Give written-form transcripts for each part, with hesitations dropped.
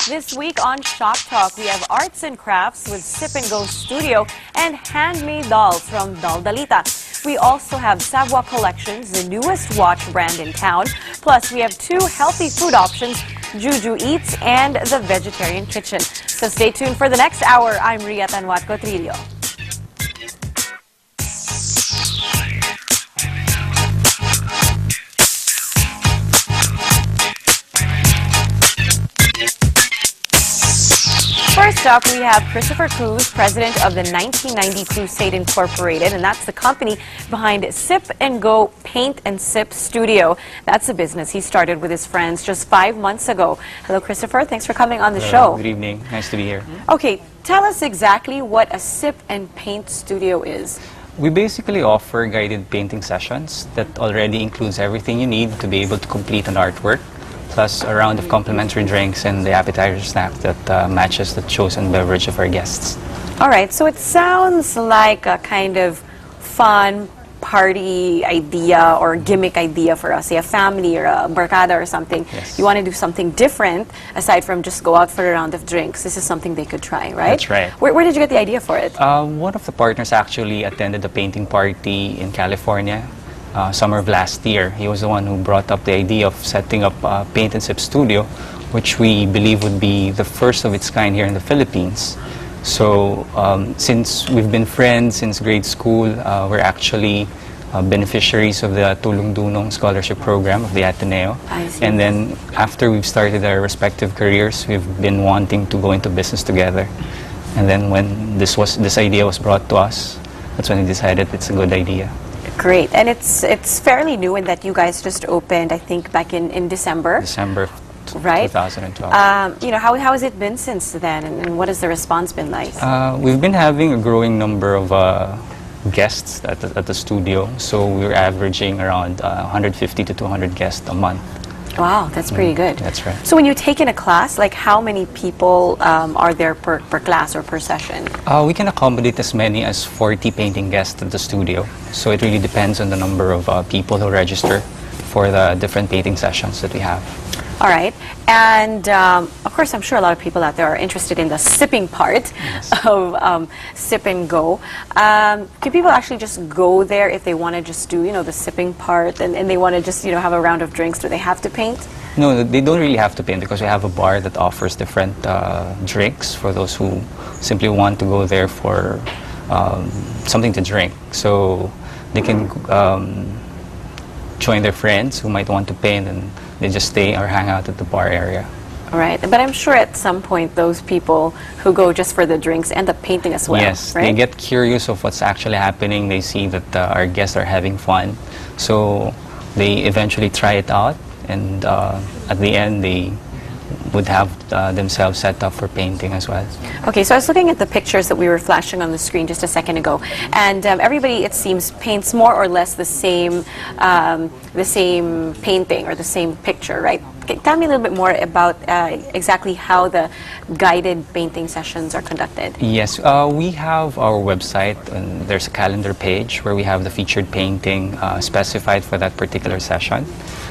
This week on Shop Talk, we have arts and crafts with Sip and Go Studio and handmade dolls from Daldalita. We also have Savoir Collections, the newest watch brand in town. Plus, we have two healthy food options, Juju Eats and the Vegetarian Kitchen. So stay tuned for the next hour. I'm Ria Tanwat Cotrillo. First up, we have Christopher Cruz, president of the 1990 Crusade Incorporated, and that's the company behind Sip and Go Paint and Sip Studio. That's a business he started with his friends just 5 months ago. Hello, Christopher. Thanks for coming on the show. Good evening. Nice to be here. Okay, tell us exactly what a Sip and Paint Studio is. We basically offer guided painting sessions that already includes everything you need to be able to complete an artwork, plus a round of complimentary drinks and the appetizer snack that matches the chosen beverage of our guests. All right, so it sounds like a kind of fun party idea or gimmick idea for us, say a family or a barkada or something. Yes. You want to do something different aside from just go out for a round of drinks. This is something they could try, right? That's right. Where did you get the idea for it? One of the partners actually attended a painting party in California summer of last year. He was the one who brought up the idea of setting up a Paint and Sip studio, which we believe would be the first of its kind here in the Philippines. So since we've been friends since grade school, we're actually beneficiaries of the Tulong Dunong scholarship program of the Ateneo. I see. And then after we've started our respective careers, we've been wanting to go into business together. And then when this idea was brought to us, that's when we decided it's a good idea. Great, and it's fairly new in that you guys just opened, I think, back in December. December right? 2012. You know, how has it been since then, and what has the response been like? We've been having a growing number of guests at the studio, so we're averaging around 150 to 200 guests a month. Wow, that's pretty good. That's right. So when you take in a class, like how many people are there per class or per session? We can accommodate as many as 40 painting guests at the studio. So it really depends on the number of people who register for the different painting sessions that we have. All right. And of course, I'm sure a lot of people out there are interested in the sipping part of Sip and Go. Can people actually just go there if they want to just do, the sipping part and they want to just, have a round of drinks? Do they have to paint? No, they don't really have to paint because we have a bar that offers different drinks for those who simply want to go there for something to drink. So they can join their friends who might want to paint, and they just stay or hang out at the bar area. All right, but I'm sure at some point those people who go just for the drinks end up painting as well. Yes, right? They get curious of what's actually happening. They see that our guests are having fun, so they eventually try it out, and at the end they would have themselves set up for painting as well. Okay, so I was looking at the pictures that we were flashing on the screen just a second ago, and everybody, it seems, paints more or less the same painting or the same picture, right? Tell me a little bit more about exactly how the guided painting sessions are conducted. Yes, we have our website, and there's a calendar page where we have the featured painting specified for that particular session.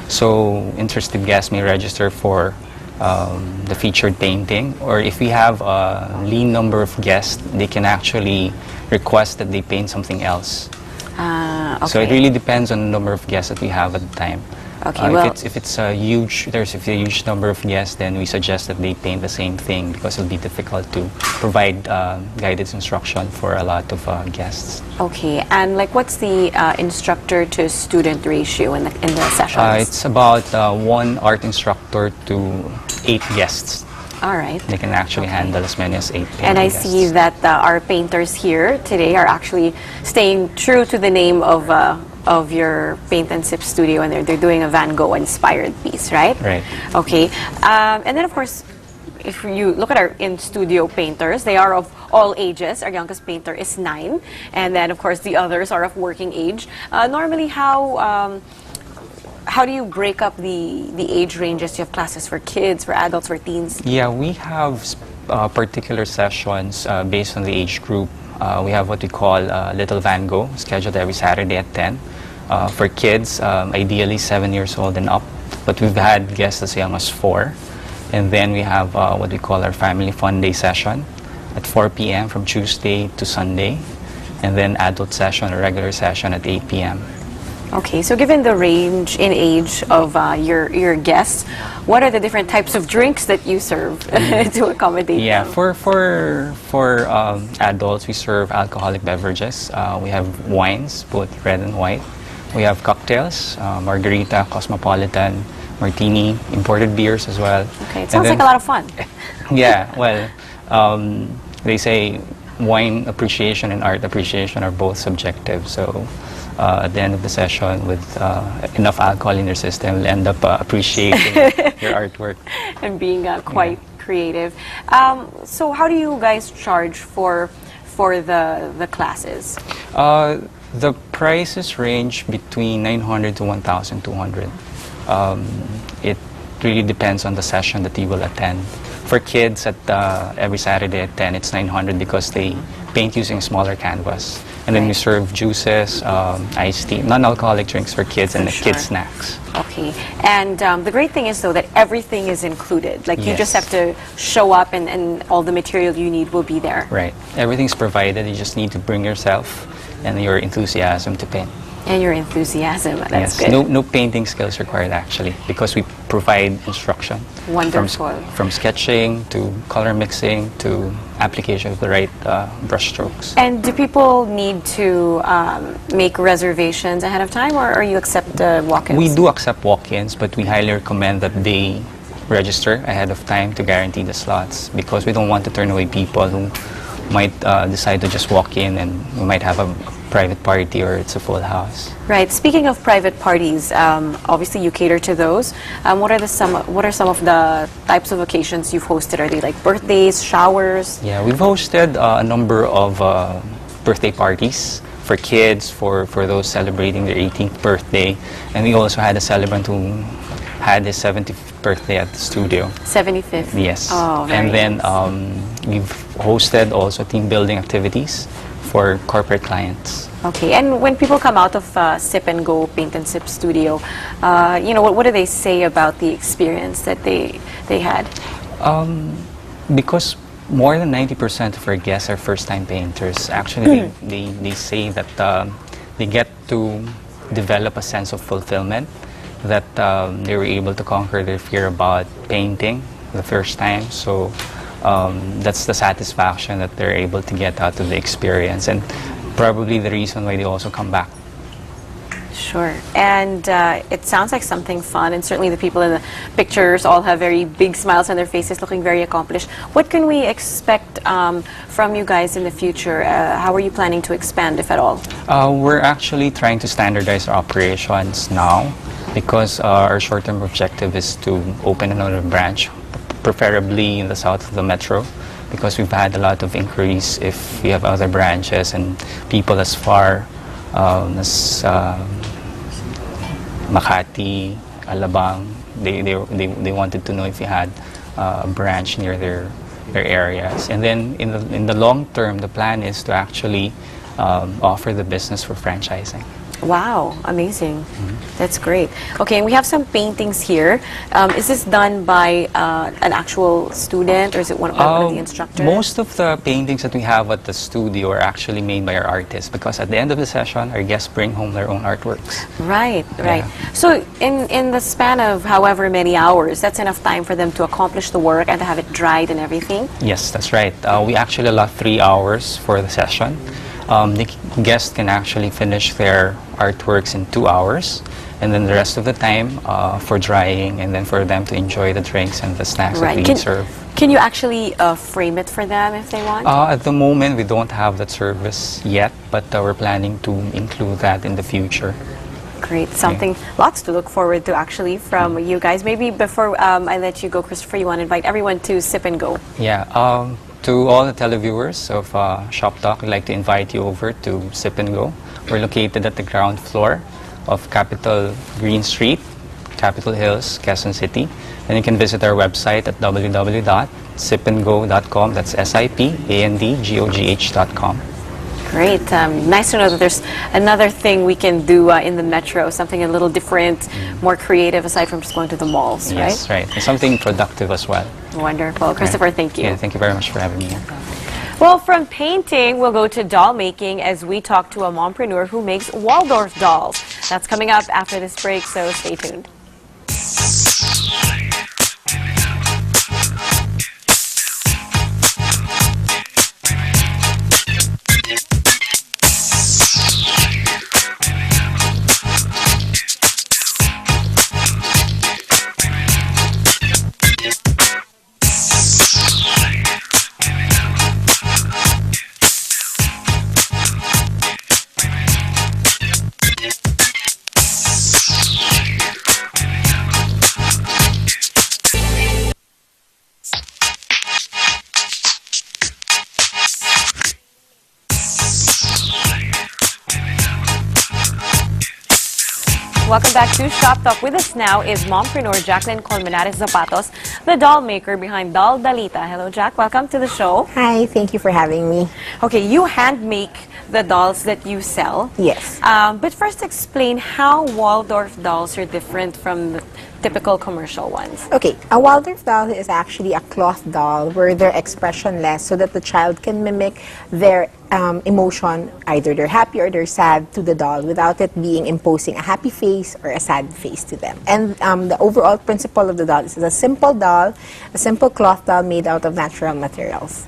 So interested guests may register for the featured painting, or if we have a lean number of guests, they can actually request that they paint something else. Okay. So it really depends on the number of guests that we have at the time. Okay, well, if it's a huge number of guests, then we suggest that they paint the same thing because it'll be difficult to provide guided instruction for a lot of guests. Okay, and like what's the instructor to student ratio in the sessions? It's about 1 art instructor to 8 guests. All right. They can actually handle as many as 8 painting And I guests. see that our painters here today are actually staying true to the name of your Paint and Sip studio, and they're doing a Van Gogh inspired piece, right? Right. Okay. And then of course, if you look at our in-studio painters, they are of all ages. Our youngest painter is 9, and then of course the others are of working age. Normally, how do you break up the age ranges? Do you have classes for kids, for adults, for teens? Yeah, we have particular sessions based on the age group. We have what we call Little Van Gogh, scheduled every Saturday at 10. For kids, ideally 7 years old and up, but we've had guests as young as 4. And then we have what we call our Family Fun Day session at 4 p.m. from Tuesday to Sunday. And then adult session or regular session at 8 p.m. Okay, so given the range in age of your guests, what are the different types of drinks that you serve to accommodate them? For adults, we serve alcoholic beverages. We have wines, both red and white. We have cocktails, margarita, cosmopolitan, martini, imported beers as well. Okay, it sounds like a lot of fun. Yeah, well, they say wine appreciation and art appreciation are both subjective. So at the end of the session, with enough alcohol in your system, you'll end up appreciating your artwork. And being quite creative. So how do you guys charge for the classes? The prices range between 900 to 1,200. It really depends on the session that you will attend. For kids, at every Saturday at 10, it's 900 because they paint using smaller canvas. And then we serve juices, iced tea, non-alcoholic drinks for kids, and the kids' snacks. Okay. And the great thing is, though, that everything is included. Like, you just Yes. have to show up and all the material you need will be there. Right. Everything's provided. You just need to bring yourself and your enthusiasm to paint. And your enthusiasm. That's Yes. good. No painting skills required, actually, because we provide instruction. Wonderful. From sketching to color mixing to application of the right brush strokes. And do people need to make reservations ahead of time, or you accept walk-ins? We do accept walk-ins, but we highly recommend that they register ahead of time to guarantee the slots, because we don't want to turn away people who might decide to just walk in, and we might have a private party or it's a full house. Right. Speaking of private parties, obviously you cater to those. What are some of the types of occasions you've hosted? Are they like birthdays, showers? Yeah, we've hosted a number of birthday parties for kids, for those celebrating their 18th birthday, and we also had a celebrant who had his 75th birthday at the studio. 75th? Yes. Oh, very and then nice. We've hosted also team building activities for corporate clients. Okay, and when people come out of Sip and Go Paint and Sip Studio, what do they say about the experience that they had? Because more than 90% of our guests are first-time painters. Actually, they say that they get to develop a sense of fulfillment, that they were able to conquer their fear about painting the first time. So that's the satisfaction that they're able to get out of the experience, and probably the reason why they also come back. Sure. And it sounds like something fun, and certainly the people in the pictures all have very big smiles on their faces, looking very accomplished. What can we expect from you guys in the future? How are you planning to expand, if at all? We're actually trying to standardize our operations now, because our short-term objective is to open another branch, preferably in the south of the metro, because we've had a lot of inquiries if we have other branches, and people as far as Makati, Alabang, they wanted to know if we had a branch near their areas. And then in the long term, the plan is to actually offer the business for franchising. Wow, amazing. That's great. Okay, and we have some paintings here. Is this done by an actual student, or is it one of the instructors? Most of the paintings that we have at the studio are actually made by our artists, because at the end of the session, our guests bring home their own artworks. Right, right. Yeah. So in the span of however many hours, that's enough time for them to accomplish the work and to have it dried and everything? Yes, that's right. We actually allot 3 hours for the session. The guests can actually finish their artworks in 2 hours, and then the rest of the time for drying, and then for them to enjoy the drinks and the snacks that we serve. Can you actually frame it for them if they want? At the moment, we don't have that service yet, but we're planning to include that in the future. Great, something, lots to look forward to actually from you guys. Maybe before I let you go, Christopher, you want to invite everyone to Sip and Go. Yeah. To all the televiewers of Shop Talk, I'd like to invite you over to Sip and Go. We're located at the ground floor of Capitol Green Street, Capitol Hills, Quezon City. And you can visit our website at www.sipandgo.com. That's SIPANDGOGH.com. Great. Nice to know that there's another thing we can do in the metro, something a little different, more creative, aside from just going to the malls, right? Yes, right. And something productive as well. Wonderful. Christopher, thank you. Yeah, thank you very much for having me here. Well, from painting, we'll go to doll making as we talk to a mompreneur who makes Waldorf dolls. That's coming up after this break, so stay tuned. Welcome back to Shop Talk. With us now is mompreneur Jacqueline Colmenares Zapatos, the doll maker behind Doll Dalita. Hello, Jack. Welcome to the show. Hi, thank you for having me. Okay, you hand make the dolls that you sell. Yes. But first, explain how Waldorf dolls are different from the typical commercial ones. Okay, a Waldorf doll is actually a cloth doll where they're expressionless so that the child can mimic their emotion, either they're happy or they're sad, to the doll without it being imposing a happy face or a sad face to them. And the overall principle of the doll is a simple doll, a simple cloth doll made out of natural materials.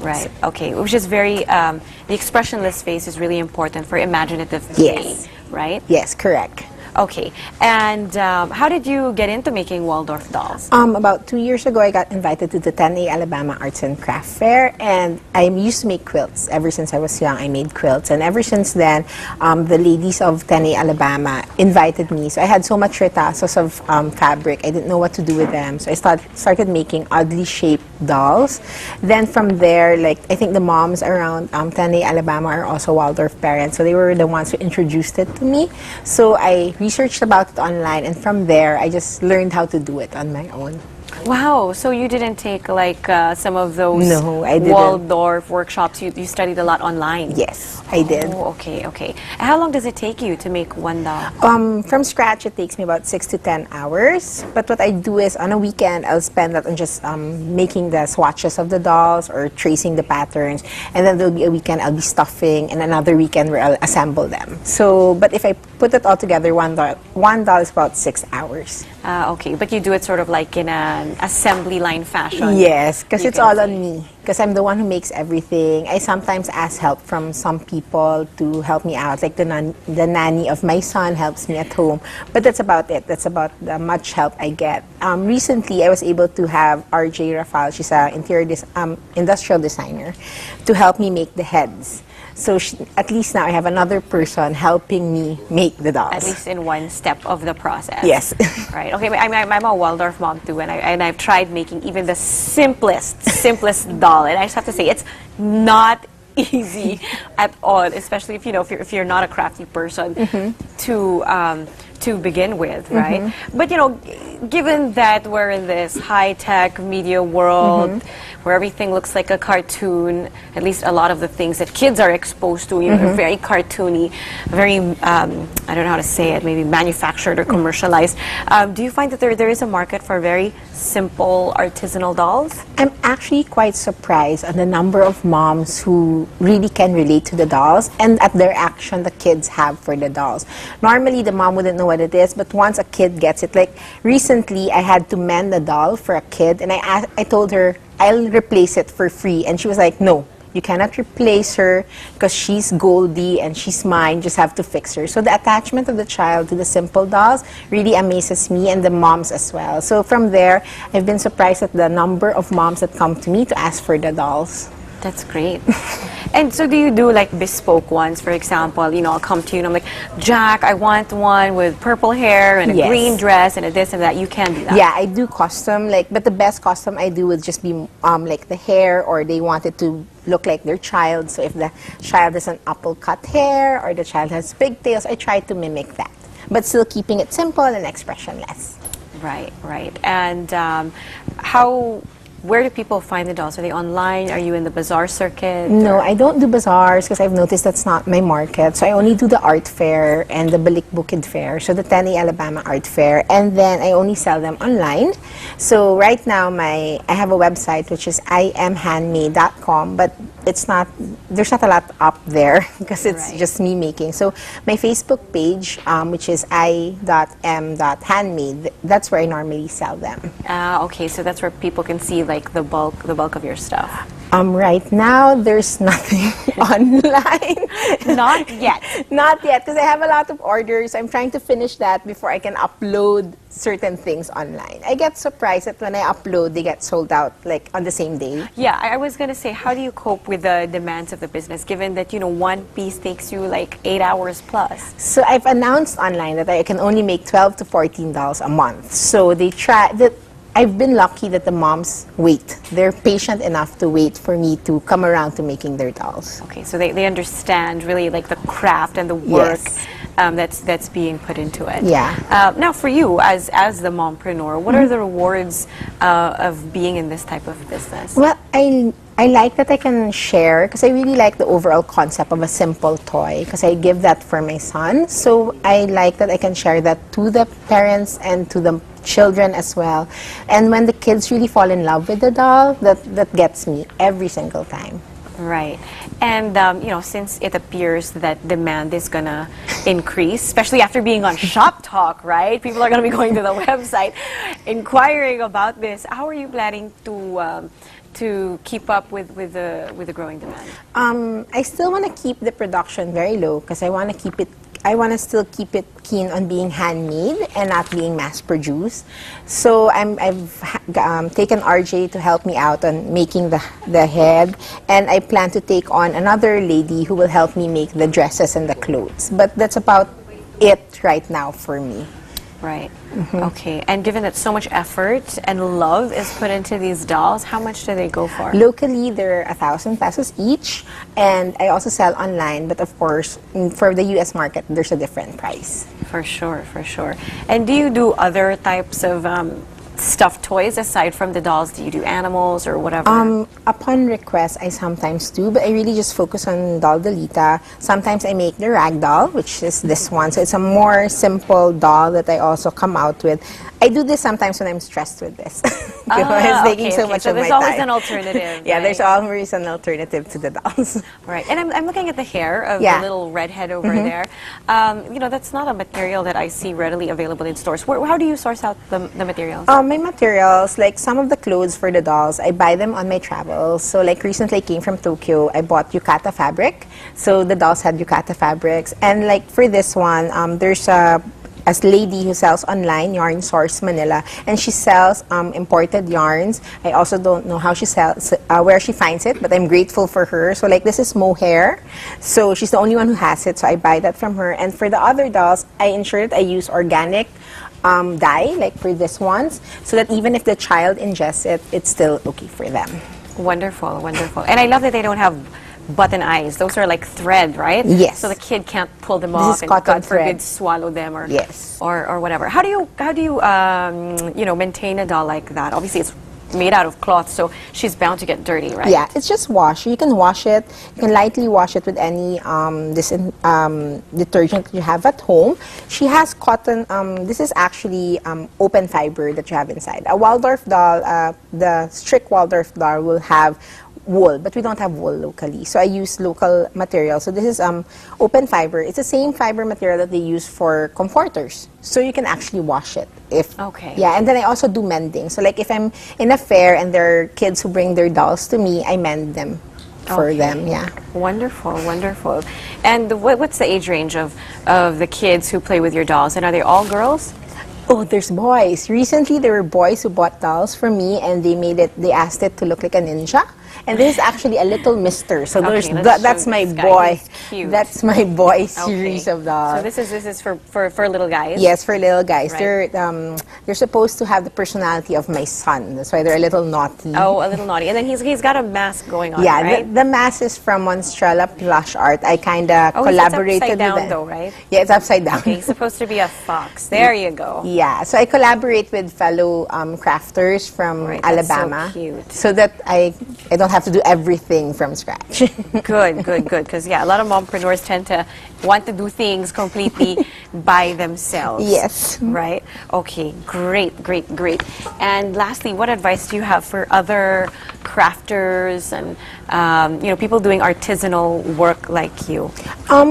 Right, okay, which is very, the expressionless face is really important for imaginative play, Yes. right? Yes, correct. Okay, and how did you get into making Waldorf dolls? About 2 years ago, I got invited to the 10A Alabama Arts and Craft Fair, and I used to make quilts. Ever since I was young, I made quilts, and ever since then, the ladies of 10A Alabama invited me. So I had so much retazos of fabric, I didn't know what to do with them. So I started making oddly shaped dolls. Then from there, like, I think the moms around 10A Alabama are also Waldorf parents, so they were the ones who introduced it to me. So I researched about it online, and from there I just learned how to do it on my own. Wow, so you didn't take like some of those No, I didn't. Waldorf workshops, you studied a lot online? Yes, I did. Oh, okay, okay. How long does it take you to make one doll? From scratch, it takes me about 6 to 10 hours. But what I do is, on a weekend, I'll spend that on just making the swatches of the dolls or tracing the patterns. And then there'll be a weekend I'll be stuffing, and another weekend where I'll assemble them. So, but if I put it all together, one doll is about 6 hours. Okay, but you do it sort of like in an assembly line fashion. Yes, because You it's can all say. on me. Because I'm the one who makes everything. I sometimes ask help from some people to help me out. Like the nanny of my son helps me at home. But that's about it. That's about the much help I get. Recently, I was able to have RJ Rafal, she's an industrial designer, to help me make the heads. So at least now I have another person helping me make the dolls. At least in one step of the process. Yes. Right. Okay. I'm a Waldorf mom too, and I've tried making even the simplest doll, and I just have to say it's not easy at all, especially if you're not a crafty person to begin with, right? But given that we're in this high-tech media world where everything looks like a cartoon, at least a lot of the things that kids are exposed to, are very cartoony, very, I don't know how to say it, maybe manufactured or commercialized. Do you find that there is a market for very simple artisanal dolls? I'm actually quite surprised at the number of moms who really can relate to the dolls and at their action the kids have for the dolls. Normally, the mom wouldn't know what it is, but once a kid gets it, like recently I had to mend a doll for a kid, and I told her I'll replace it for free, and she was like, no, you cannot replace her because she's Goldie and she's mine, just have to fix her. So the attachment of the child to the simple dolls really amazes me, and the moms as well. So from there, I've been surprised at the number of moms that come to me to ask for the dolls. That's great. And so do you do like bespoke ones? For example, I'll come to you and I'm like, Jack, I want one with purple hair and a Yes. green dress and a this and that. You can do that. Yeah, I do custom, but the best custom I do would just be like the hair, or they want it to look like their child. So if the child has an apple cut hair or the child has pigtails, I try to mimic that, but still keeping it simple and expressionless. Right, right. And how where do people find the dolls? Are they online? Are you in the bazaar circuit? No, I don't do bazaars because I've noticed that's not my market. So I only do the art fair and the Balik Bukid fair, so the Tenney, Alabama art fair, and then I only sell them online. So right now I have a website which is imhandmade.com, but there's not a lot up there because it's Right. just me making. So my Facebook page, which is i.m.handmade, that's where I normally sell them. Okay, so that's where people can see like the bulk of your stuff. Right now, there's nothing online. Not yet. Not yet, because I have a lot of orders. I'm trying to finish that before I can upload certain things online. I get surprised that when I upload, they get sold out like on the same day. Yeah, I was gonna say, how do you cope with the demands of the business, given that one piece takes you like 8 hours plus? So I've announced online that I can only make $12 to $14 a month. So they try that. I've been lucky that the moms wait. They're patient enough to wait for me to come around to making their dolls. Okay, so they understand really like the craft and the work Yes. that's being put into it. Yeah. Now, for you as the mompreneur, what are the rewards of being in this type of business? Well, I like that I can share because I really like the overall concept of a simple toy because I give that for my son. So I like that I can share that to the parents and to the children as well. And when the kids really fall in love with the doll, that gets me every single time. Right. And, since it appears that demand is going to increase, especially after being on Shop Talk, right? People are going to be going to the website inquiring about this. How are you planning to keep up with the growing demand? I still want to keep the production very low because I want to still keep it keen on being handmade and not being mass-produced. So I've taken RJ to help me out on making the head, and I plan to take on another lady who will help me make the dresses and the clothes. But that's about it right now for me. Right. Okay. And given that so much effort and love is put into these dolls, how much do they go for? Locally, they're 1,000 pesos each, and I also sell online. But of course, for the U.S. market, there's a different price. For sure, for sure. And do you do other types of stuffed toys aside from the dolls? Do you do animals or whatever? Upon request, I sometimes do, but I really just focus on doll Dalita. Sometimes I make the rag doll, which is this one. So it's a more simple doll that I also come out with. I do this sometimes when I'm stressed with this. Because it's taking so much so of my there's time. always an alternative. Yeah, right? there's always an alternative to the dolls. Right, and I'm looking at the hair of Yeah. the little redhead over there. That's not a material that I see readily available in stores. How do you source out the materials? My materials, like some of the clothes for the dolls, I buy them on my travels. So like recently I came from Tokyo, I bought yukata fabric. So the dolls had yukata fabrics. And like for this one, there's a lady who sells online, Yarn Source Manila, and she sells imported yarns. I also don't know how she sells, where she finds it, but I'm grateful for her. So like this is mohair, so she's the only one who has it, so I buy that from her. And for the other dolls, I ensure that I use organic dye, like for this ones, so that even if the child ingests it, it's still okay for them. Wonderful, wonderful. And I love that they don't have button eyes. Those are like thread, right? Yes. So the kid can't pull them This off is and cotton God forbid thread. swallow them or Yes. or whatever. How do you maintain a doll like that? Obviously it's made out of cloth, so she's bound to get dirty, right? Yeah, it's just wash. You can wash it. You can lightly wash it with any detergent that you have at home. She has cotton. This is actually open fiber that you have inside. A Waldorf doll, the strict Waldorf doll will have wool, but we don't have wool locally. So I use local material. So this is open fiber. It's the same fiber material that they use for comforters. So you can actually wash it. Okay. Yeah, and then I also do mending. So like if I'm in a fair and there are kids who bring their dolls to me, I mend them for them. Yeah. Wonderful, wonderful. And what's the age range of the kids who play with your dolls? And are they all girls? Oh, there's boys. Recently, there were boys who bought dolls from me, and they asked it to look like a ninja. And this is actually a little mister. So Okay, that's my this guy. boy. He's cute. That's my boy Okay. series of dolls. So this is for little guys? Yes, for little guys. Right. They're supposed to have the personality of my son. That's why they're a little naughty. Oh, a little naughty. And then he's got a mask going on, Yeah, right? the mask is from Monstrella Plush Art. I kind of Oh, collaborated it's upside down with them. though, right? Yeah, it's upside down. Okay, he's supposed to be a fox. There you go. Yeah, so I collaborate with fellow crafters from Right, that's so Alabama, cute. so that I don't have to do everything from scratch. Good. Because yeah, a lot of mompreneurs tend to want to do things completely by themselves. Yes. Right? Okay, great. And lastly, what advice do you have for other crafters and people doing artisanal work like you?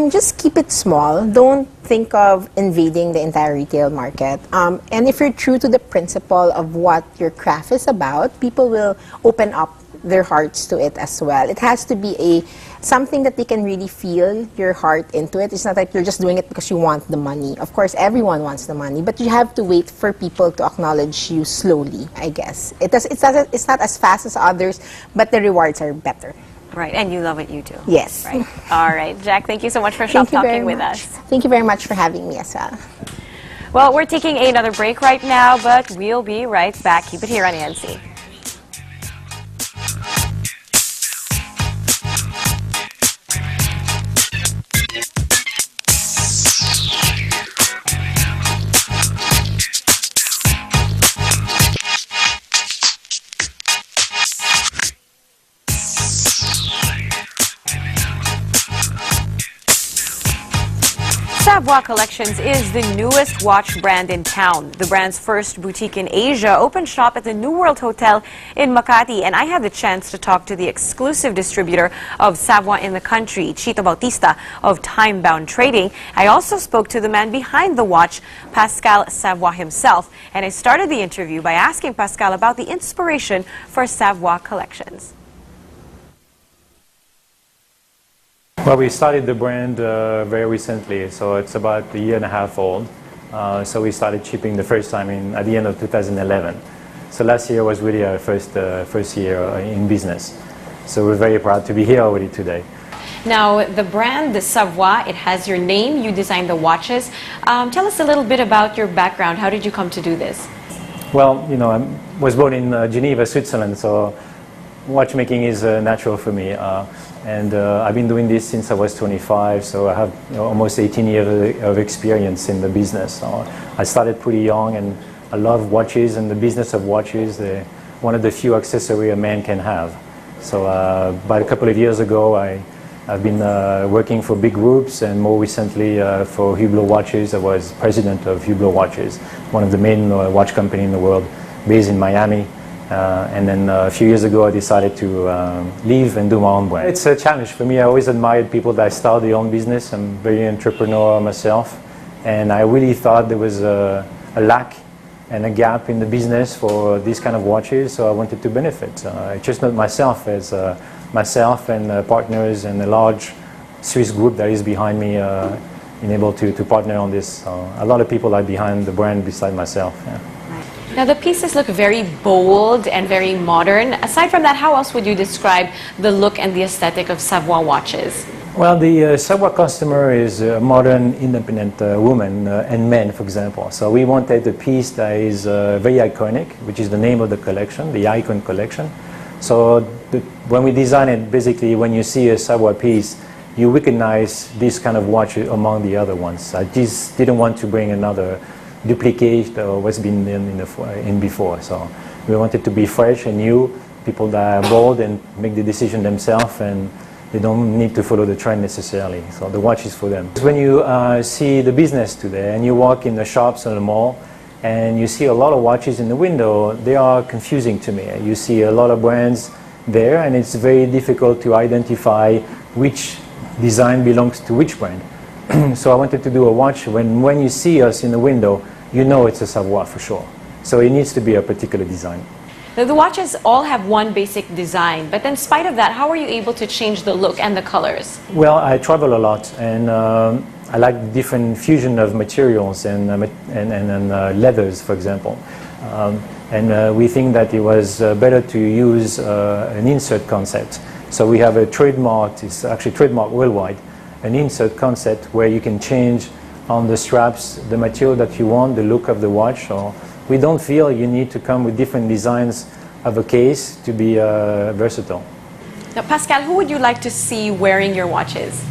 Just keep it small. Don't think of invading the entire retail market. And if you're true to the principle of what your craft is about, people will open up their hearts to it as well. It has to be something that they can really feel your heart into it. It's not like you're just doing it because you want the money. Of course, everyone wants the money, but you have to wait for people to acknowledge you slowly, I guess. It's not as fast as others, but the rewards are better. Right, and you love what you do. Yes. Right. All right, Jack, thank you so much for Shop Talking with us. Thank you very much for having me as well. Well, we're taking another break right now, but we'll be right back. Keep it here on ANC. Savoie Collections is the newest watch brand in town. The brand's first boutique in Asia opened shop at the New World Hotel in Makati, and I had the chance to talk to the exclusive distributor of Savoie in the country, Chito Bautista of Time Bound Trading. I also spoke to the man behind the watch, Pascal Savoie himself, and I started the interview by asking Pascal about the inspiration for Savoie Collections. Well, we started the brand very recently, so it's about a year and a half old. So we started shipping the first time at the end of 2011. So last year was really our first year in business. So we're very proud to be here already today. Now, the brand, the Savoie, it has your name. You designed the watches. Tell us a little bit about your background. How did you come to do this? Well, I was born in Geneva, Switzerland, so watchmaking is natural for me. And I've been doing this since I was 25, so I have almost 18 years of experience in the business. So I started pretty young, and I love watches and the business of watches. One of the few accessories a man can have. So about a couple of years ago, I've been working for big groups, and more recently for Hublot Watches. I was president of Hublot Watches, one of the main watch companies in the world, based in Miami. And then a few years ago, I decided to leave and do my own brand. It's a challenge for me. I always admired people that start their own business. I'm very entrepreneurial myself, and I really thought there was a lack and a gap in the business for these kind of watches, so I wanted to benefit. It's just not myself, as myself and partners and a large Swiss group that is behind me in able to partner on this. A lot of people are behind the brand beside myself. Yeah. Now, the pieces look very bold and very modern. Aside from that, how else would you describe the look and the aesthetic of Savoie watches? Well, the Savoie customer is a modern, independent woman and men, for example. So we wanted a piece that is very iconic, which is the name of the collection, the Icon Collection. So when we design it, basically, when you see a Savoie piece, you recognize this kind of watch among the other ones. I just didn't want to bring another duplicate what's been in before. So we wanted to be fresh and new, people that are bold and make the decision themselves, and they don't need to follow the trend necessarily. So the watch is for them. When you see the business today and you walk in the shops in the mall and you see a lot of watches in the window, they are confusing to me. You see a lot of brands there, and it's very difficult to identify which design belongs to which brand. So I wanted to do a watch when you see us in the window, you know it's a Savoie for sure. So it needs to be a particular design. The watches all have one basic design, but in spite of that, how are you able to change the look and the colors? Well, I travel a lot, and I like different fusion of materials and leathers, for example. And we think that it was better to use an insert concept. So we have a trademark, it's actually trademark worldwide, an insert concept where you can change on the straps the material that you want, the look of the watch. So we don't feel you need to come with different designs of a case to be versatile. Now, Pascal, who would you like to see wearing your watches?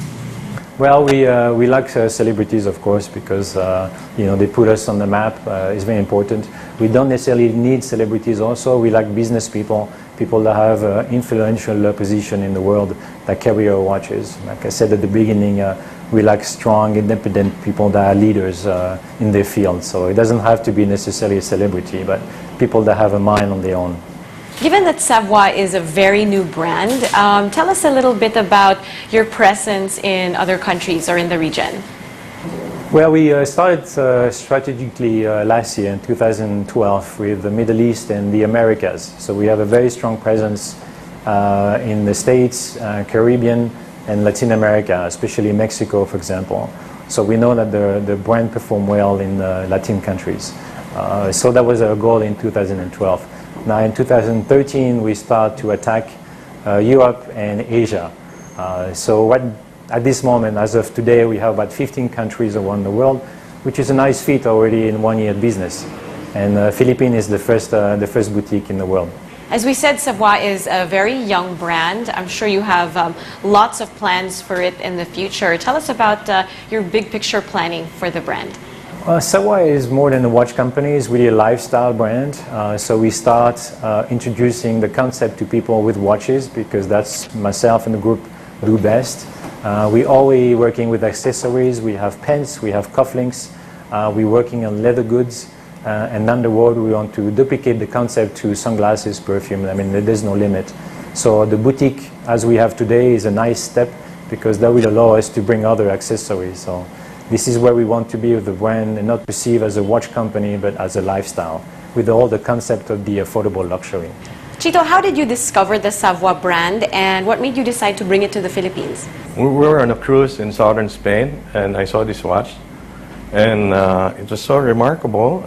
Well, we like celebrities, of course, because they put us on the map. It's very important. We don't necessarily need celebrities. Also, we like business people, people that have influential position in the world that carry our watches. Like I said at the beginning, we like strong, independent people that are leaders in their field. So it doesn't have to be necessarily a celebrity, but people that have a mind on their own. Given that Savoir is a very new brand, tell us a little bit about your presence in other countries or in the region. Well, we started strategically last year in 2012 with the Middle East and the Americas. So we have a very strong presence in the States, Caribbean, and Latin America, especially Mexico, for example. So we know that the brand performed well in Latin countries. So that was our goal in 2012. Now in 2013 we start to attack Europe and Asia. At this moment, as of today, we have about 15 countries around the world, which is a nice feat already in 1 year business. And Philippines is the first boutique in the world. As we said, Savoir is a very young brand. I'm sure you have lots of plans for it in the future. Tell us about your big picture planning for the brand. Savoir is more than a watch company. It's really a lifestyle brand. So we start introducing the concept to people with watches because that's myself and the group do best. We're always working with accessories. We have pens, we have cufflinks. We're working on leather goods. And down the road, we want to duplicate the concept to sunglasses, perfume. I mean, there's no limit. So the boutique, as we have today, is a nice step because that will allow us to bring other accessories. So this is where we want to be with the brand and not perceived as a watch company, but as a lifestyle, with all the concept of the affordable luxury. Chito, how did you discover the Savoir brand and what made you decide to bring it to the Philippines? We were on a cruise in southern Spain and I saw this watch and it was so remarkable.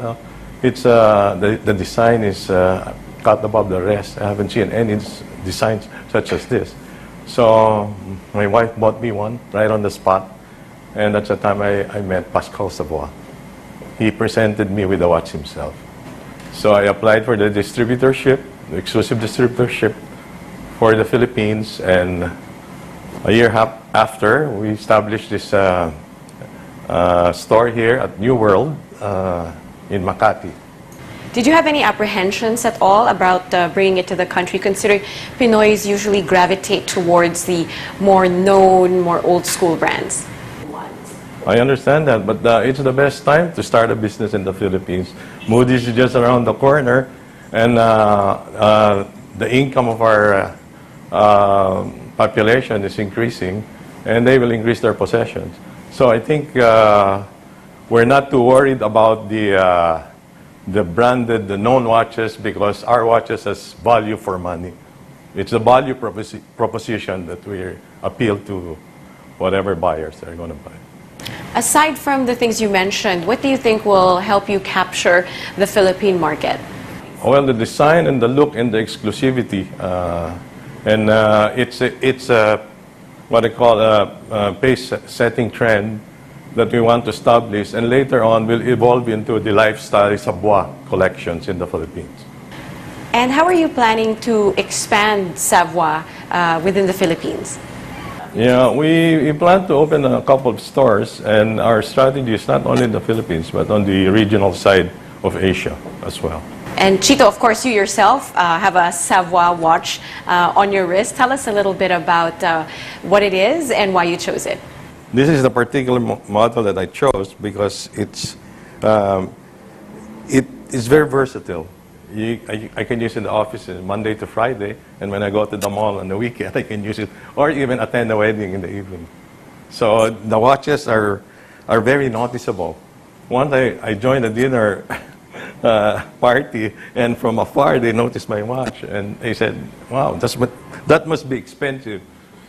The design is cut above the rest. I haven't seen any designs such as this. So my wife bought me one right on the spot. And that's the time I met Pascal Savoir. He presented me with the watch himself. So I applied for the distributorship, the exclusive distributorship for the Philippines. And a year after, we established this store here at New World in Makati. Did you have any apprehensions at all about bringing it to the country, considering Pinoys usually gravitate towards the more known, more old school brands? I understand that, but it's the best time to start a business in the Philippines. Moody's is just around the corner, and the income of our population is increasing, and they will increase their possessions. So I think we're not too worried about the branded, the known watches, because our watches has value for money. It's a value proposition that we appeal to whatever buyers are going to buy. Aside from the things you mentioned, what do you think will help you capture the Philippine market? Well, the design and the look and the exclusivity, it's what I call a pace-setting trend that we want to establish, and later on will evolve into the lifestyle Savoir collections in the Philippines. And how are you planning to expand Savoir within the Philippines? Yeah, we plan to open a couple of stores, and our strategy is not only in the Philippines, but on the regional side of Asia as well. And Chito, of course, you yourself have a Savoir watch on your wrist. Tell us a little bit about what it is and why you chose it. This is the particular model that I chose because it's very versatile. I can use it in the office Monday to Friday, and when I go to the mall on the weekend, I can use it, or even attend a wedding in the evening. So the watches are very noticeable. Once I joined a dinner party, and from afar they noticed my watch, and they said, "Wow, that must be expensive."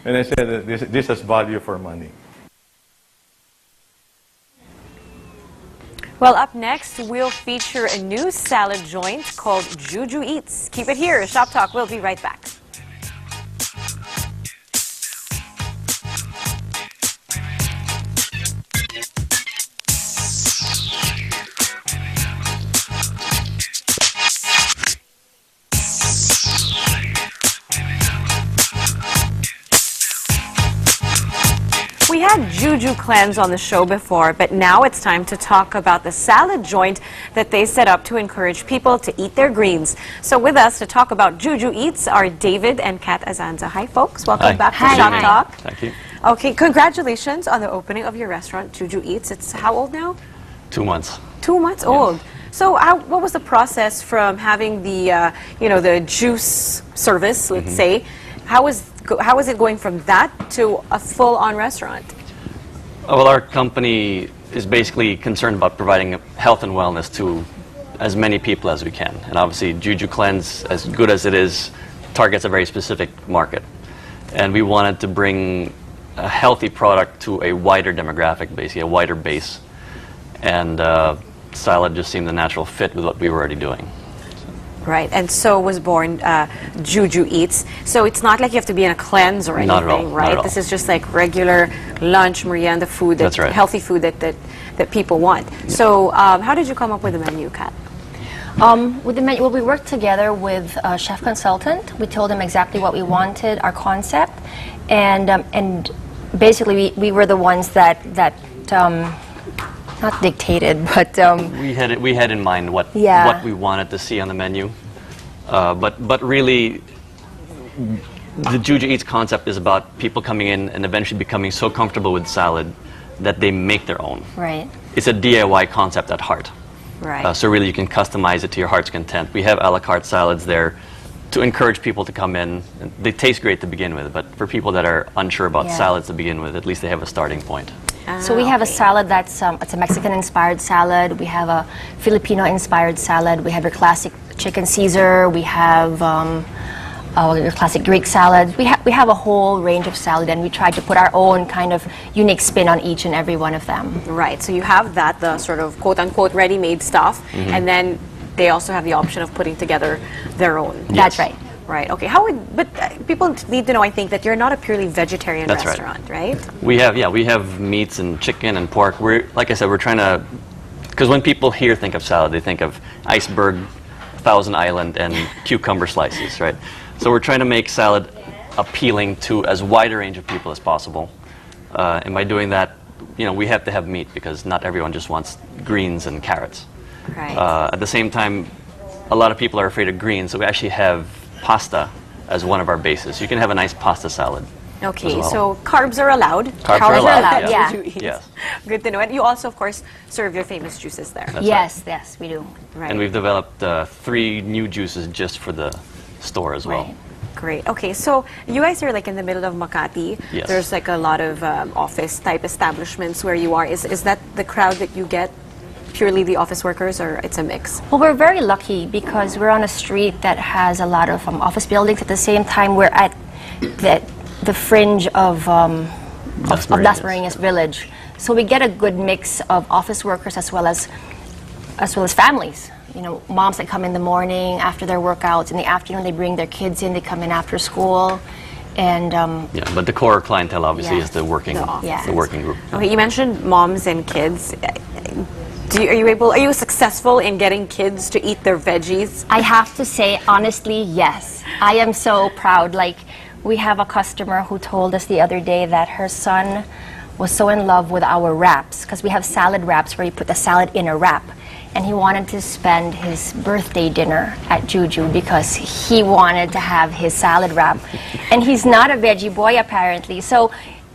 And I said, "This has value for money." Well, up next, we'll feature a new salad joint called Juju Eats. Keep it here. Shop Talk. We'll be right back. We had Juju Cleanse on the show before, but now it's time to talk about the salad joint that they set up to encourage people to eat their greens. So with us to talk about Juju Eats are David and Kat Azanza. Hi, folks. Welcome back to Shop Talk. Thank you. Okay, congratulations on the opening of your restaurant, Juju Eats. It's how old now? 2 months. 2 months old. So what was the process from having the, the juice service, let's say? How is it going from that to a full-on restaurant? Well, our company is basically concerned about providing health and wellness to as many people as we can. And obviously, Juju Cleanse, as good as it is, targets a very specific market. And we wanted to bring a healthy product to a wider demographic, basically, a wider base. And salad just seemed a natural fit with what we were already doing. Right, and so was born Juju Eats. So it's not like you have to be in a cleanse or anything, Not at all, right? not at all. This is just like regular lunch, merienda food, That's right. healthy food that people want. So how did you come up with the menu, Kat? With the menu, well, we worked together with a chef consultant. We told him exactly what we wanted, our concept, and basically we were the ones that not dictated, but We had in mind what we wanted to see on the menu, but really, the Juju Eats concept is about people coming in and eventually becoming so comfortable with salad that they make their own. right. It's a DIY concept at heart. Right. So really, you can customize it to your heart's content. We have a la carte salads there to encourage people to come in. They taste great to begin with, but for people that are unsure about Yeah. salads to begin with, at least they have a starting point. So we have a salad that's it's a Mexican-inspired salad. We have a Filipino-inspired salad. We have your classic chicken Caesar. We have your classic Greek salad. We have a whole range of salad, and we try to put our own kind of unique spin on each and every one of them. Right, so you have that, the sort of quote-unquote ready-made stuff, and then they also have the option of putting together their own. That's right. Right, okay. But people need to know, I think, that you're not a purely vegetarian That's right. restaurant, right? We have meats and chicken and pork. Like I said, we're trying to, because when people here think of salad, they think of iceberg, Thousand Island, and cucumber slices, right? So we're trying to make salad appealing to as wide a range of people as possible. And by doing that, we have to have meat because not everyone just wants greens and carrots. Right. At the same time, a lot of people are afraid of greens, so we actually have pasta as one of our bases. You can have a nice pasta salad. Okay, as well. so carbs are allowed. Carbs are allowed, yeah. Juju Eats. Yes. Good to know. And you also, of course, serve your famous juices there. That's Yes, we do. Right. And we've developed 3 new juices just for the store as well. Right. Great. Okay, so you guys are like in the middle of Makati. Yes. There's like a lot of office-type establishments where you are. Is that the crowd that you get? Purely the office workers, or it's a mix? Well, we're very lucky because we're on a street that has a lot of office buildings. At the same time, we're at the fringe of Las Marinas Village, so we get a good mix of office workers as well as families. Moms that come in the morning after their workouts. In the afternoon, they bring their kids in. They come in after school, and Yeah, but the core clientele obviously Yeah. is the working group. Okay, you mentioned moms and kids. Are you successful in getting kids to eat their veggies? I have to say, honestly, yes. I am so proud. Like, we have a customer who told us the other day that her son was so in love with our wraps, because we have salad wraps where you put the salad in a wrap. And he wanted to spend his birthday dinner at Juju because he wanted to have his salad wrap. And he's not a veggie boy, apparently. So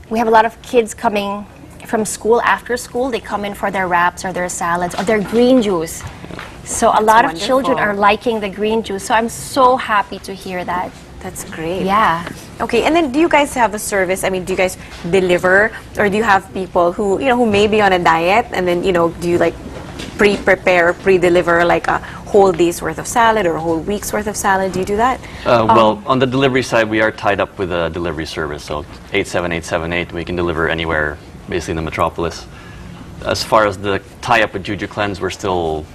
we have a lot of kids coming from school, after school. They come in for their wraps or their salads or their green juice. So a lot of children are liking the green juice. So I'm so happy to hear that. That's great. Yeah. Okay, and then do you guys have a service? I mean, do you guys deliver, or do you have people who may be on a diet, and then do you like pre-prepare, pre-deliver like a whole day's worth of salad or a whole week's worth of salad? Do you do that? Well, on the delivery side, we are tied up with a delivery service, so 87878, we can deliver anywhere, basically in the metropolis. As far as the tie-up with Juju Cleanse, we're still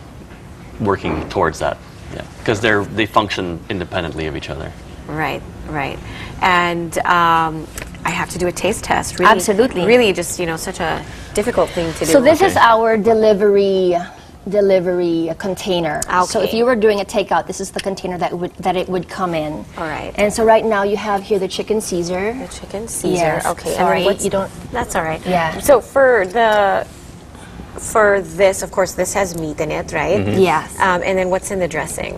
working towards that. Yeah, because they function independently of each other. Right, right. And I have to do a taste test. Really, Absolutely. Really, just such a difficult thing to do. So this is our delivery container. So if Okay. you were doing a takeout, this is the container that it would come in. All right. And so right now you have here the chicken Caesar. The chicken Caesar. Yes. Okay. Sorry, and what's- you don't. That's all right. Yeah. So for this, of course, this has meat in it, right? Yes. And then what's in the dressing?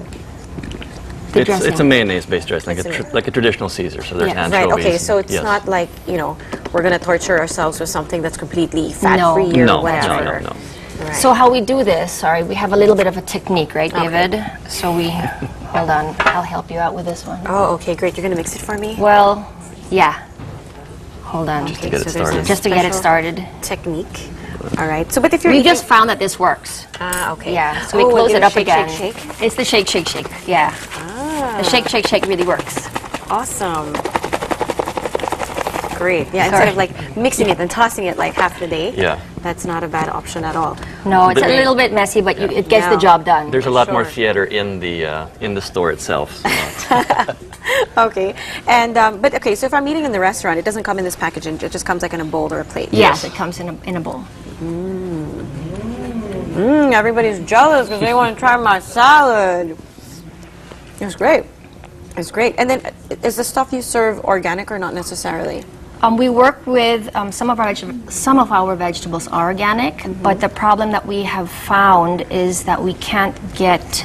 The dressing. It's a mayonnaise-based dressing, It's a like a traditional Caesar. So there's Yes. anchovies. Right. Okay. So it's yes. not like we're gonna torture ourselves with something that's completely fat-free or No, whatever. no. Right. So how we do this, sorry, we have a little bit of a technique, right, David? So we, hold on, I'll help you out with this one. Oh, okay, great. You're gonna mix it for me. Well, yeah. Hold on. Just to get it so there's started. a Just to get it special started. Technique. All right. So, but if you're We eating- just found that this works. okay. Yeah, so we Oh, close give it up shake, again. Shake, shake. It's the shake, shake, shake. Yeah. The shake, shake, shake really works. Awesome. Great. Yeah. Instead Sorry. of like mixing it and tossing it like half the day. Yeah. That's not a bad option at all. No, it's a But- little bit messy, but it gets the No. job done. There's a lot more Sure. theater in the store itself. So Okay. And but okay. So if I'm eating in the restaurant, it doesn't come in this packaging. It just comes like in a bowl or a plate. Yes, it comes in a bowl. Everybody's jealous because they want to try my salad. It's great. It's great. And then, is the stuff you serve organic or not necessarily? We work with some of our vegetables are organic, but the problem that we have found is that we can't get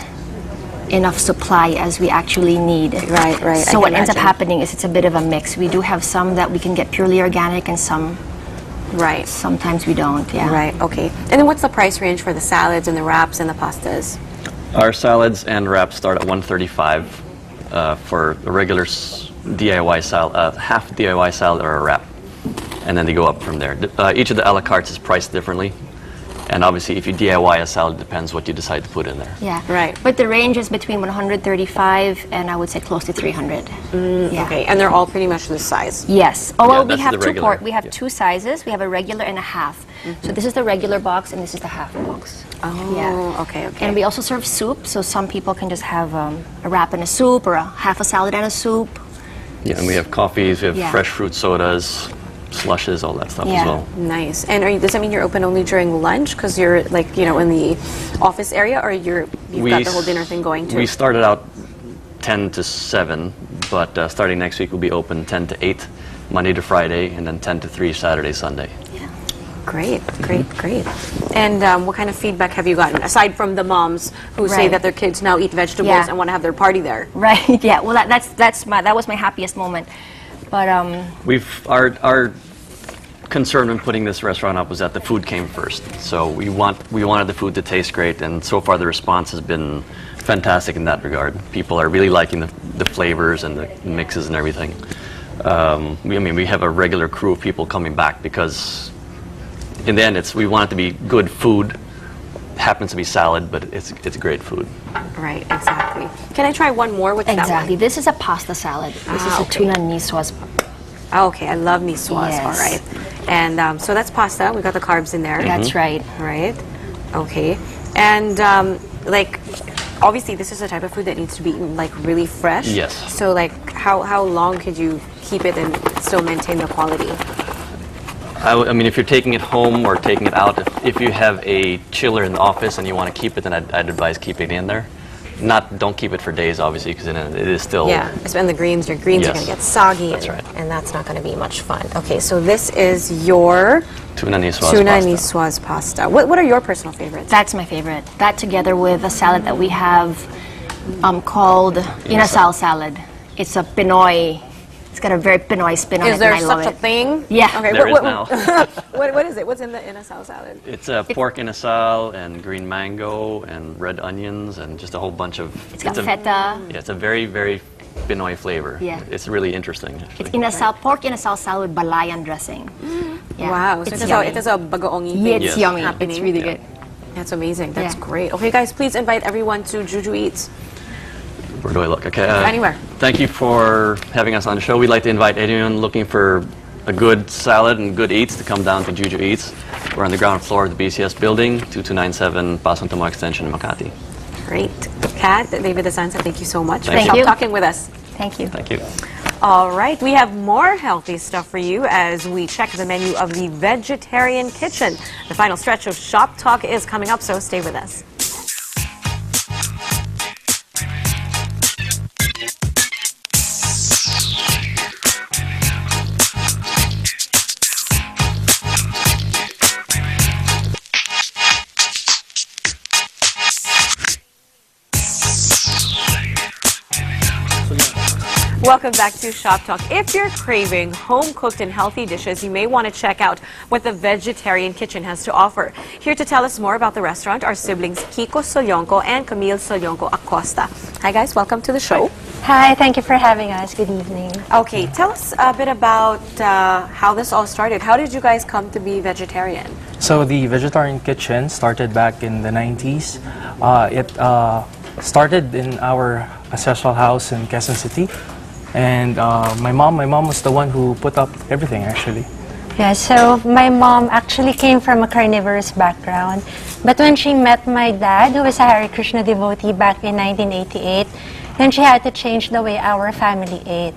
enough supply as we actually need. Right, right, I So what can ends up imagine. happening is it's a bit of a mix. We do have some that we can get purely organic, and Right. sometimes we don't. Yeah. Right. Okay. And then, what's the price range for the salads and the wraps and the pastas? our salads and wraps start at $135 for a regular DIY salad, half DIY salad or a wrap, and then they go up from there. Each of the a la cartes is priced differently, and obviously if you DIY a salad, it depends what you decide to put in there. Yeah. Right. But the range is between 135 and I would say close to 300. Yeah. Okay. And they're all pretty much this size. Yes. Oh, Yeah, well, we that's have the two regular. we have Yeah. two sizes. We have a regular and a half. So this is the regular box and this is the half box. Oh. Yeah. Okay. Okay. And we also serve soup, so some people can just have a wrap and a soup or a half a salad and a soup. Yeah, and we have coffees, we have Yeah. fresh fruit sodas, slushes, all that stuff Yeah. as well. Nice. And does that mean you're open only during lunch because you're like in the office area, or you've got the whole dinner thing going too? We started out 10 to 7, but starting next week we'll be open 10 to 8, Monday to Friday, and then 10 to 3, Saturday, Sunday. Great, great, great. And what kind of feedback have you gotten aside from the moms who say Right. that their kids now eat vegetables Yeah. and want to have their party there? Right. Yeah. Well, that was my happiest moment. But Our concern when putting this restaurant up was that the food came first. So we wanted the food to taste great, and so far the response has been fantastic in that regard. People are really liking the flavors and the mixes and everything. We have a regular crew of people coming back because in the end we want it to be good food. Happens to be salad, but it's great food. Right, exactly. Can I try one more? What's exactly, that this is a pasta salad. This is a okay. tuna niçoise. one? Oh, okay, I love niçoise. Yes. All right. And so that's pasta. We got the carbs in there. That's right. Right. Okay. And obviously, this is a type of food that needs to be eaten like really fresh. Yes. So how long could you keep it and still maintain the quality? I mean, if you're taking it home or taking it out, if you have a chiller in the office and you want to keep it, then I'd advise keeping it in there. Don't keep it for days, obviously, because then it is still. Yeah, and your greens are Yes. going to get soggy. That's and, right. And that's not going to be much fun. Okay, so this is your Tuna niçoise tuna pasta. niçoise pasta. What are your personal favorites? That's my favorite. That together with a salad that we have called inasal salad. It's a Pinoy. It's got a very Pinoy spin on it, Is there and I love such a it. thing? Yeah. Okay. There is now. What is it? What's in the inasal salad? It's pork inasal and green mango and red onions and just a whole bunch of. It's got a, feta. Yeah, it's a very, very Pinoy flavor. Yeah. It's really interesting. It's Actually. pork inasal salad with balayan dressing. Yeah. Wow. So It's it yummy. is a bagoongi Yeah, thing it's Yes. yummy. happening. It's really Yeah. good. That's amazing. That's Yeah. great. Okay, guys, please invite everyone to Juju Eats. Where do I look? Okay. Anywhere. Thank you for having us on the show. We'd like to invite anyone looking for a good salad and good eats to come down to Juju Eats. We're on the ground floor of the BCS building, 2297 Pasong Tamo Extension in Makati. Great. Kat, David Asansa, thank you so much for Thank you. talking with us. Thank you. Thank you. All right, we have more healthy stuff for you as we check the menu of the Vegetarian Kitchen. The final stretch of Shop Talk is coming up, so stay with us. Welcome back to Shop Talk. If you're craving home-cooked and healthy dishes, you may want to check out what the Vegetarian Kitchen has to offer. Here to tell us more about the restaurant are siblings Kiko Solyonco and Camille Solyonco Acosta. Hi guys, welcome to the show. Hi, thank you for having us. Good evening. Okay, tell us a bit about how this all started. How did you guys come to be vegetarian? So the Vegetarian Kitchen started back in the 90s. It started in our ancestral house in Quezon City. And my mom was the one who put up everything, actually. Yeah, so my mom actually came from a carnivorous background. But when she met my dad, who was a Hare Krishna devotee back in 1988, then she had to change the way our family ate.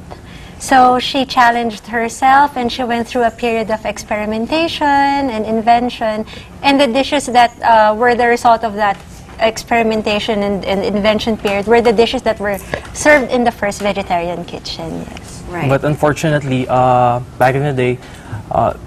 So she challenged herself and she went through a period of experimentation and invention. And the dishes that were the result of that experimentation and invention period were the dishes that were served in the first vegetarian kitchen. Yes. Right. But unfortunately, back in the day,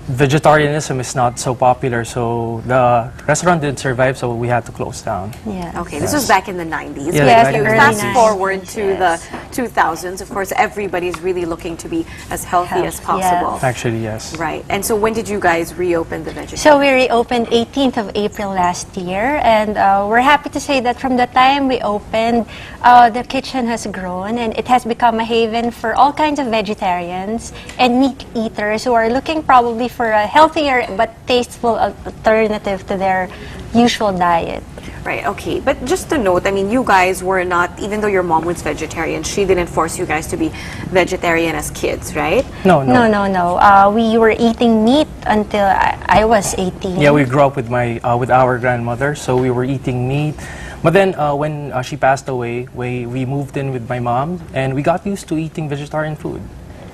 vegetarianism is not so popular, so the restaurant didn't survive, so we had to close down. Yeah. Okay, this was back in the 90s. Yeah, Yes, If you early fast 90s. forward to Yes. the 2000s, of course, everybody's really looking to be as healthy as possible. Yes. Actually, yes. Right. And so when did you guys reopen the vegetarian? So we reopened 18th of April last year, and we're happy to say that from the time we opened, the kitchen has grown, and it has become a haven for all kinds of vegetarians and meat eaters who are looking probably for a healthier but tasteful alternative to their usual diet. Right, okay. But just to note, I mean, you guys were not, even though your mom was vegetarian, she didn't force you guys to be vegetarian as kids, right? No. No. We were eating meat until I was 18. Yeah, we grew up with with our grandmother, so we were eating meat. But then when she passed away, we moved in with my mom, and we got used to eating vegetarian food.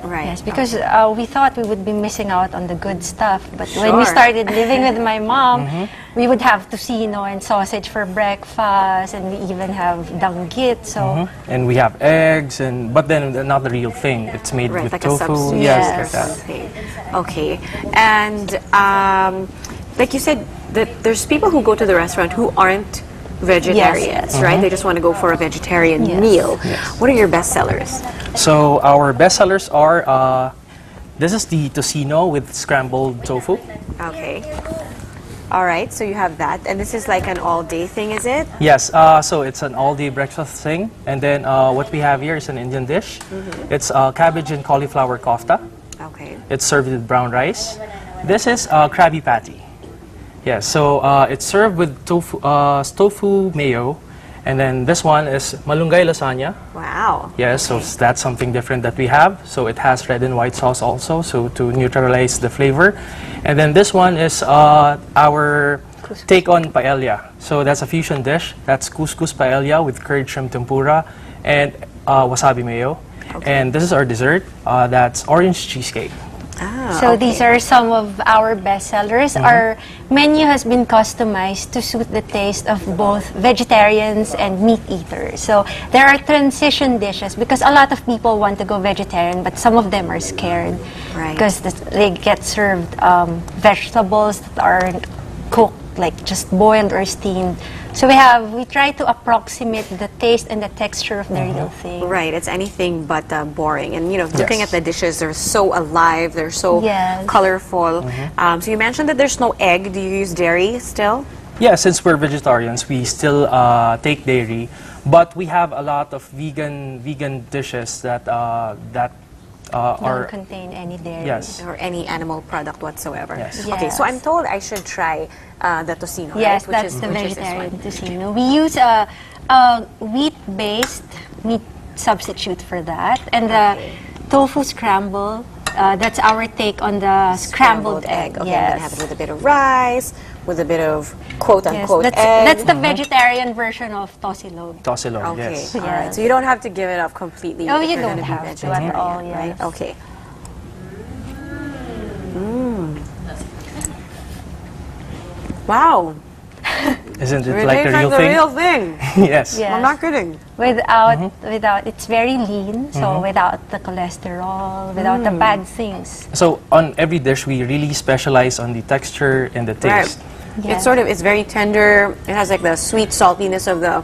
Right. Yes, because we thought we would be missing out on the good stuff. But when we Sure. started living with my mom, we would have tocino and sausage for breakfast, and we even have danggit. So And we have eggs, but then not the real thing. It's made Right, with like a tofu. substitute Yes, Yes. or like that. something. Okay. And like you said, that there's people who go to the restaurant who aren't vegetarians, right? They just want to go for a vegetarian Yes. meal. What are your best sellers? So our best sellers are, this is the tocino with scrambled tofu. Okay. All right, so you have that. And this is like an all-day thing, is it? Yes, so it's an all-day breakfast thing. And then what we have here is an Indian dish. It's cabbage and cauliflower kofta. Okay. It's served with brown rice. This is Krabby Patty. Yes, so it's served with tofu mayo. And then this one is malunggay lasagna. Wow. Yes, so that's something different that we have. So it has red and white sauce also, so to neutralize the flavor. And then this one is our take on paella. So that's a fusion dish. That's couscous paella with curried shrimp tempura and wasabi mayo. And this is our dessert. That's orange cheesecake. So these are some of our best sellers. Our menu has been customized to suit the taste of both vegetarians and meat eaters. So there are transition dishes because a lot of people want to go vegetarian, but some of them are scared Right. because they get served vegetables that aren't cooked, like just boiled or steamed. So we try to approximate the taste and the texture of the real thing. Right, it's anything but boring. And, you know, looking Yes. at the dishes, they're so alive, they're so Yes. colorful. So you mentioned that there's no egg. Do you use dairy still? Yeah, since we're vegetarians, we still take dairy, but we have a lot of vegan dishes that Don't are contain any dairy. yes. Or any animal product whatsoever? Yes. Okay, so Yes. I'm told I should try the tocino, Yes, right? that's the which is this vegetarian one. tocino. We use a wheat-based meat substitute for that, and the tofu scramble That's our take on the scrambled egg. Okay, Yes. I'm gonna have it with a bit of rice, with a bit of quote-unquote Yes, egg. that's the vegetarian version of tosilog. Tosilog, Okay, yes. all right. So you don't have to give it up completely. No, if you you're don't gonna be have to at vegetarian, all, right? yes. Okay. Wow. Isn't it It like tastes the real the thing? real thing. Yes. Yeah. I'm not kidding. Without it's very lean, so without the cholesterol, without the bad things. So on every dish, we really specialize on the texture and the Right. taste. It's sort of, it's very tender. It has like the sweet saltiness of the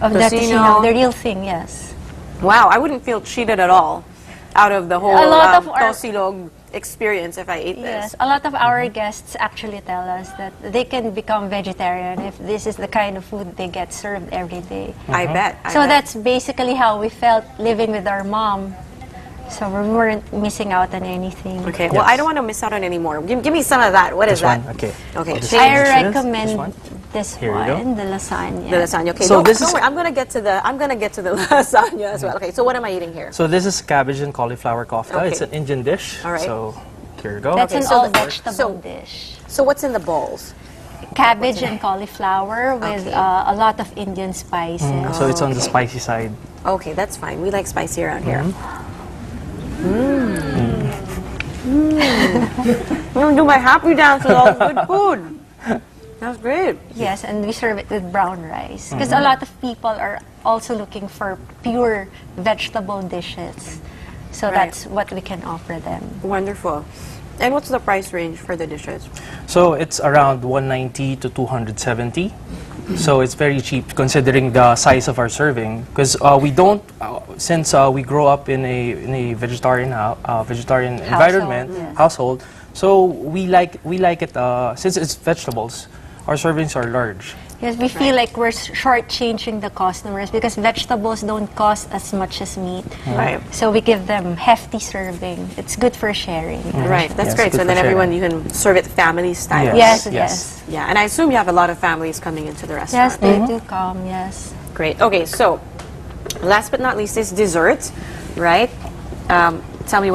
Of the tocino. tocino, the real thing, yes. Wow, I wouldn't feel cheated at all out of the whole A lot of our- tosilog experience if I ate Yes, this. a lot of our guests actually tell us that they can become vegetarian if this is the kind of food they get served every day. I bet. I So bet. that's basically how we felt living with our mom. So we weren't missing out on anything. Okay, well, I don't want to miss out on any more. Give me some of that. What is This that? one, okay. Okay, This shake I This recommend one? this Here you go. one, the lasagna. the lasagna. Okay, So don't, this don't is- worry. I'm gonna get to the lasagna as well. Okay, so what am I eating here? So this is cabbage and cauliflower kofta. Okay. It's an Indian dish. All right. So here you go. That's Okay, an so all the- vegetable so- dish. So what's in the bowls? Cabbage and cauliflower with Okay. a lot of Indian spices. So it's on the spicy side. Okay, that's fine. We like spicy around here. I'm gonna do my happy dance with all this good food. That's great. Yes, and we serve it with brown rice. Because a lot of people are also looking for pure vegetable dishes. So Right. that's what we can offer them. Wonderful. And what's the price range for the dishes? So it's around 190 to 270. So it's very cheap considering the size of our serving. Because we don't, since we grow up in a vegetarian environment, yes. household, so we like it, since it's vegetables, our servings are large. Yes, we feel like we're shortchanging the customers because vegetables don't cost as much as meat. Right. So we give them hefty serving. It's good for sharing. Right, that's Yes, great. good So for then everyone, sharing. you can serve it family style. Yes, Yes. yes. Yeah, and I assume you have a lot of families coming into the Yes, restaurant. they do come, yes. Great. Okay, so last but not least is dessert, right? Tell me what.